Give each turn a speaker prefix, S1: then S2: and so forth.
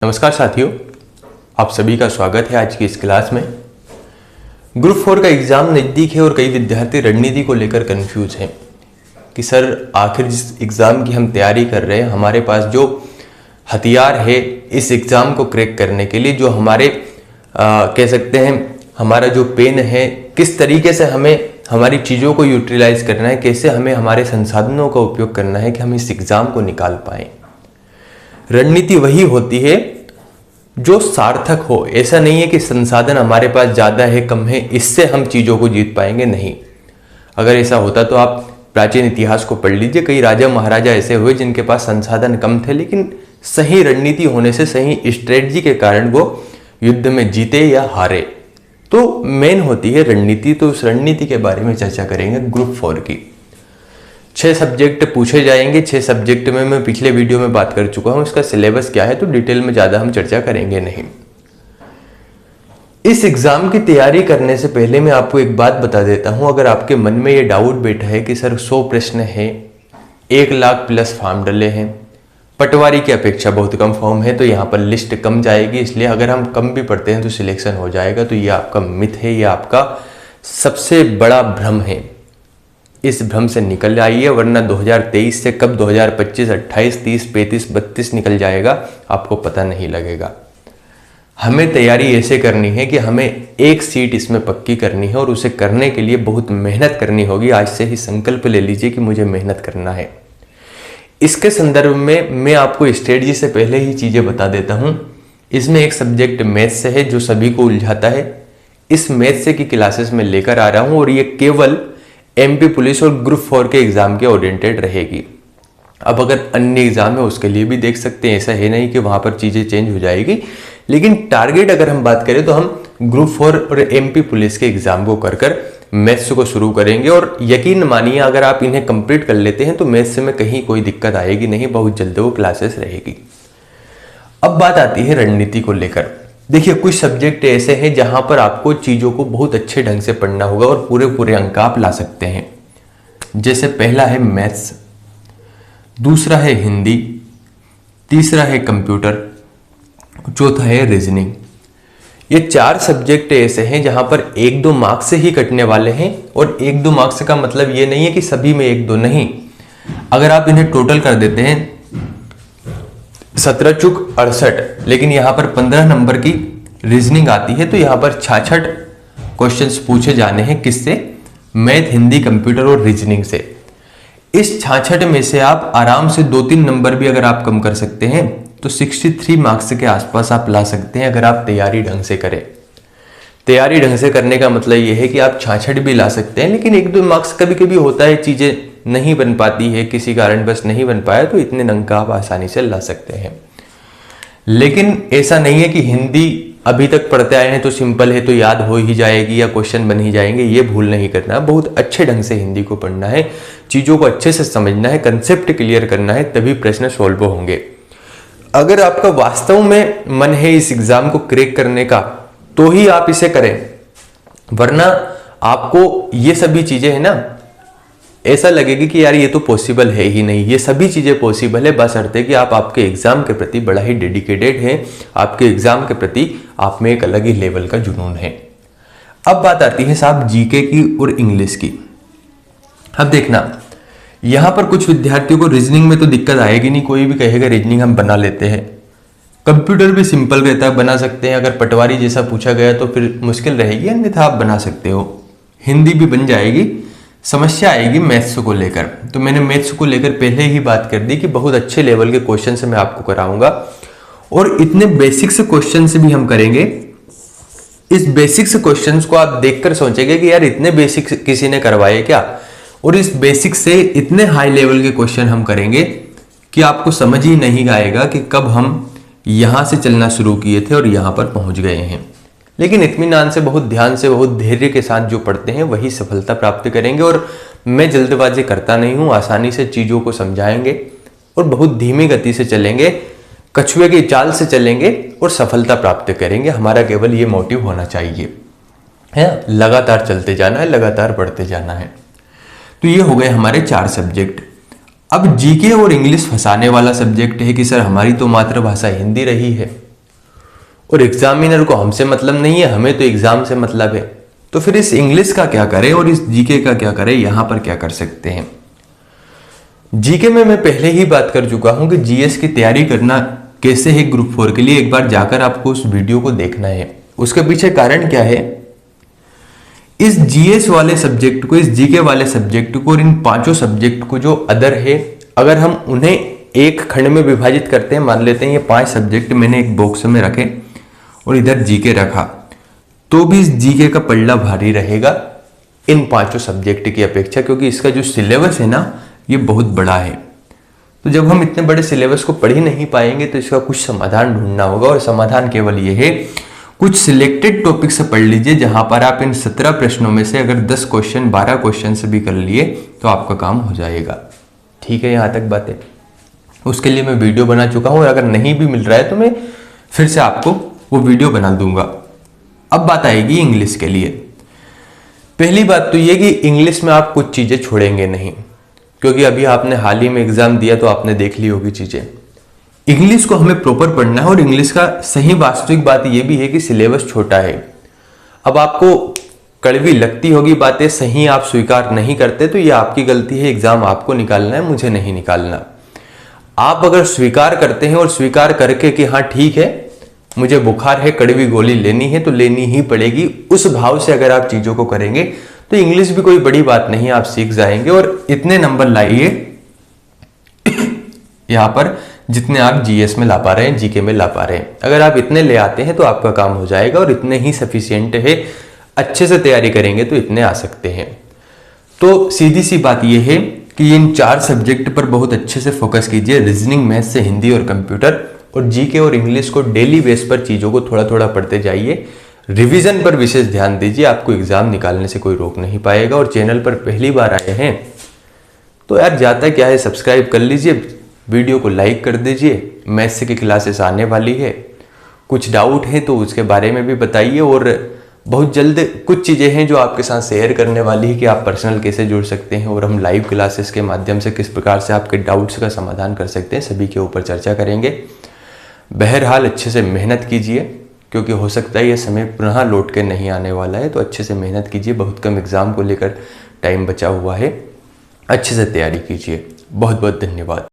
S1: नमस्कार साथियों, आप सभी का स्वागत है आज की इस क्लास में। ग्रुप 4 का एग्ज़ाम नज़दीक है और कई विद्यार्थी रणनीति को लेकर कंफ्यूज हैं कि सर आखिर जिस एग्ज़ाम की हम तैयारी कर रहे हैं, हमारे पास जो हथियार है इस एग्ज़ाम को क्रैक करने के लिए, जो हमारे कह सकते हैं हमारा जो पेन है, किस तरीके से हमें हमारी चीज़ों को यूटिलाइज करना है, कैसे हमें हमारे संसाधनों का उपयोग करना है कि हम इस एग्ज़ाम को निकाल पाएँ। रणनीति वही होती है जो सार्थक हो। ऐसा नहीं है कि संसाधन हमारे पास ज़्यादा है कम है इससे हम चीज़ों को जीत पाएंगे, नहीं। अगर ऐसा होता तो आप प्राचीन इतिहास को पढ़ लीजिए, कई राजा महाराजा ऐसे हुए जिनके पास संसाधन कम थे, लेकिन सही रणनीति होने से, सही स्ट्रेटजी के कारण वो युद्ध में जीते या हारे। तो मेन होती है रणनीति। तो उस रणनीति के बारे में चर्चा करेंगे ग्रुप 4 की। 6 सब्जेक्ट पूछे जाएंगे। 6 सब्जेक्ट में मैं पिछले वीडियो में बात कर चुका हूं, इसका सिलेबस क्या है, तो डिटेल में ज़्यादा हम चर्चा करेंगे नहीं। इस एग्ज़ाम की तैयारी करने से पहले मैं आपको एक बात बता देता हूं। अगर आपके मन में ये डाउट बैठा है कि सर 100 प्रश्न है, 1 लाख प्लस फॉर्म डले हैं, पटवारी की अपेक्षा बहुत कम फॉर्म है, तो यहाँ पर लिस्ट कम जाएगी, इसलिए अगर हम कम भी पढ़ते हैं तो सिलेक्शन हो जाएगा, तो ये आपका मिथ है, ये आपका सबसे बड़ा भ्रम है। इस भ्रम से निकल आइए, वरना 2023 से कब 2025, 28, 30, 35, 32 निकल जाएगा आपको पता नहीं लगेगा। हमें तैयारी ऐसे करनी है कि हमें एक सीट इसमें पक्की करनी है और उसे करने के लिए बहुत मेहनत करनी होगी। आज से ही संकल्प ले लीजिए कि मुझे मेहनत करना है। इसके संदर्भ में मैं आपको स्ट्रेटजी से पहले ही चीज़ें बता देता हूँ। इसमें एक सब्जेक्ट मैथ्स है जो सभी को उलझाता है। इस मैथ्स से की क्लासेस में लेकर आ रहा हूँ और ये केवल एमपी पुलिस और ग्रुप 4 के एग्जाम के ओरिएंटेड रहेगी। अब अगर अन्य एग्जाम है उसके लिए भी देख सकते हैं, ऐसा है नहीं कि वहां पर चीजें चेंज हो जाएगी, लेकिन टारगेट अगर हम बात करें तो हम ग्रुप 4 और एमपी पुलिस के एग्जाम को कर मैथ्स को शुरू करेंगे। और यकीन मानिए अगर आप इन्हें कंप्लीट कर लेते हैं तो मैथ्स में कहीं कोई दिक्कत आएगी नहीं, बहुत जल्द वो क्लासेस रहेगी। अब बात आती है रणनीति को लेकर। देखिए, कुछ सब्जेक्ट ऐसे हैं जहां पर आपको चीज़ों को बहुत अच्छे ढंग से पढ़ना होगा और पूरे पूरे अंक आप ला सकते हैं। जैसे पहला है मैथ्स, दूसरा है हिंदी, तीसरा है कंप्यूटर, चौथा है रीजनिंग। ये 4 सब्जेक्ट ऐसे हैं जहां पर 1-2 मार्क्स से ही कटने वाले हैं। और 1-2 मार्क्स का मतलब ये नहीं है कि सभी में 1-2 नहीं। अगर आप इन्हें टोटल कर देते हैं 17 चुक 68, लेकिन यहां पर 15 नंबर की रीजनिंग आती है, तो यहां पर 66 क्वेश्चंस पूछे जाने हैं। किससे? मैथ, हिंदी, कंप्यूटर और रीजनिंग से। इस 66 में से आप आराम से 2-3 नंबर भी अगर आप कम कर सकते हैं तो 63 मार्क्स के आसपास आप ला सकते हैं, अगर आप तैयारी ढंग से करें। तैयारी ढंग से करने का मतलब यह है कि आप 66 भी ला सकते हैं, लेकिन 1-2 मार्क्स कभी कभी होता है, चीजें नहीं बन पाती है, किसी कारण बस नहीं बन पाया, तो इतने अंक आप आसानी से ला सकते हैं। लेकिन ऐसा नहीं है कि हिंदी अभी तक पढ़ते आए हैं तो सिंपल है तो याद हो ही जाएगी या क्वेश्चन बन ही जाएंगे, ये भूल नहीं करना। बहुत अच्छे ढंग से हिंदी को पढ़ना है, चीजों को अच्छे से समझना है, कंसेप्ट क्लियर करना है, तभी प्रश्न सॉल्व होंगे। अगर आपका वास्तव में मन है इस एग्जाम को क्रैक करने का तो ही आप इसे करें, वरना आपको ये सभी चीजें है ना, ऐसा लगेगी कि यार ये तो पॉसिबल है ही नहीं। ये सभी चीजें पॉसिबल है, बशर्ते कि आप आपके एग्जाम के प्रति बड़ा ही डेडिकेटेड हैं, आपके एग्जाम के प्रति आप में एक अलग ही लेवल का जुनून है। अब बात आती है साहब जीके की और इंग्लिश की। अब देखना, यहां पर कुछ विद्यार्थियों को रीजनिंग में तो दिक्कत आएगी नहीं, कोई भी कहेगा रीजनिंग हम बना लेते हैं। कंप्यूटर भी सिंपल रहता है, बना सकते हैं। अगर पटवारी जैसा पूछा गया तो फिर मुश्किल रहेगी, अन्यथा आप बना सकते हो। हिंदी भी बन जाएगी। समस्या आएगी मैथ्स को लेकर, तो मैंने मैथ्स को लेकर पहले ही बात कर दी कि बहुत अच्छे लेवल के क्वेश्चन से मैं आपको कराऊंगा और इतने बेसिक्स क्वेश्चन से भी हम करेंगे। इस बेसिक्स क्वेश्चंस को आप देखकर सोचेंगे कि यार इतने बेसिक्स किसी ने करवाए क्या, और इस बेसिक्स से इतने हाई लेवल के क्वेश्चन हम करेंगे कि आपको समझ ही नहीं आएगा कि कब हम यहां से चलना शुरू किए थे और यहां पर पहुंच गए हैं। लेकिन इत्मीनान से, बहुत ध्यान से, बहुत धैर्य के साथ जो पढ़ते हैं वही सफलता प्राप्त करेंगे। और मैं जल्दबाजी करता नहीं हूं, आसानी से चीजों को समझाएंगे और बहुत धीमी गति से चलेंगे, कछुए की चाल से चलेंगे और सफलता प्राप्त करेंगे। हमारा केवल ये मोटिव होना चाहिए, है लगातार चलते जाना है, लगातार पढ़ते जाना है। तो ये हो गए हमारे 4 सब्जेक्ट। अब जीके और इंग्लिश फंसाने वाला सब्जेक्ट है कि सर हमारी तो मातृभाषा हिंदी रही है, और एग्जामिनर को हमसे मतलब नहीं है, हमें तो एग्जाम से मतलब है। तो फिर इस इंग्लिश का क्या करें और इस जीके का क्या करें, यहां पर क्या कर सकते हैं। जीके में मैं पहले ही बात कर चुका हूं कि जीएस की तैयारी करना कैसे है ग्रुप 4 के लिए। एक बार जाकर आपको उस वीडियो को देखना है। उसके पीछे कारण क्या है, इस जीएस वाले सब्जेक्ट को, इस जीके वाले सब्जेक्ट को और इन 5 सब्जेक्ट को जो अदर है, अगर हम उन्हें एक खंड में विभाजित करते हैं, मान लेते हैं ये 5 सब्जेक्ट मैंने एक बॉक्स में रखे और इधर जीके रखा, तो भी इस जीके का पल्ला भारी रहेगा इन 5 सब्जेक्ट की अपेक्षा, क्योंकि इसका जो सिलेबस है ना ये बहुत बड़ा है। तो जब हम इतने बड़े सिलेबस को पढ़ ही नहीं पाएंगे तो इसका कुछ समाधान ढूंढना होगा, और समाधान केवल ये है, कुछ सिलेक्टेड टॉपिक से पढ़ लीजिए, जहां पर आप इन 17 प्रश्नों में से अगर 10 क्वेश्चन 12 क्वेश्चन से भी कर लिए तो आपका काम हो जाएगा। ठीक है, यहां तक बातें। उसके लिए मैं वीडियो बना चुका हूं, और अगर नहीं भी मिल रहा है तो मैं फिर से आपको वो वीडियो बना दूंगा। अब बात आएगी इंग्लिश के लिए। पहली बात तो ये कि इंग्लिश में आप कुछ चीजें छोड़ेंगे नहीं, क्योंकि अभी आपने हाल ही में एग्जाम दिया तो आपने देख ली होगी चीजें। इंग्लिश को हमें प्रॉपर पढ़ना है, और इंग्लिश का सही वास्तविक बात यह भी है कि सिलेबस छोटा है। अब आपको कड़वी लगती होगी बातें, सही आप स्वीकार नहीं करते तो ये आपकी गलती है। एग्जाम आपको निकालना है, मुझे नहीं निकालना। आप अगर स्वीकार करते हैं और स्वीकार करके कि हाँ ठीक है मुझे बुखार है, कड़वी गोली लेनी है तो लेनी ही पड़ेगी, उस भाव से अगर आप चीजों को करेंगे तो इंग्लिश भी कोई बड़ी बात नहीं, आप सीख जाएंगे। और इतने नंबर लाइए यहां पर जितने आप जीएस में ला पा रहे हैं, जीके में ला पा रहे हैं। अगर आप इतने ले आते हैं तो आपका काम हो जाएगा, और इतने ही सफिशिएंट है। अच्छे से तैयारी करेंगे तो इतने आ सकते हैं। तो सीधी सी बात यह है कि इन 4 सब्जेक्ट पर बहुत अच्छे से फोकस कीजिए, रीजनिंग, मैथ्स से हिंदी और कंप्यूटर, और जीके और इंग्लिश को डेली बेस पर चीजों को थोड़ा थोड़ा पढ़ते जाइए। रिवीजन पर विशेष ध्यान दीजिए, आपको एग्जाम निकालने से कोई रोक नहीं पाएगा। और चैनल पर पहली बार आए हैं तो यार जाता क्या है, सब्सक्राइब कर लीजिए, वीडियो को लाइक कर दीजिए। मैथ्स की क्लासेस आने वाली है, कुछ डाउट है तो उसके बारे में भी बताइए। और बहुत जल्द कुछ चीज़ें हैं जो आपके साथ शेयर करने वाली है कि आप पर्सनल कैसे जुड़ सकते हैं, और हम लाइव क्लासेस के माध्यम से किस प्रकार से आपके डाउट्स का समाधान कर सकते हैं, सभी के ऊपर चर्चा करेंगे। बहरहाल अच्छे से मेहनत कीजिए, क्योंकि हो सकता है ये समय पुनः लौट के नहीं आने वाला है। तो अच्छे से मेहनत कीजिए, बहुत कम एग्जाम को लेकर टाइम बचा हुआ है, अच्छे से तैयारी कीजिए। बहुत बहुत धन्यवाद।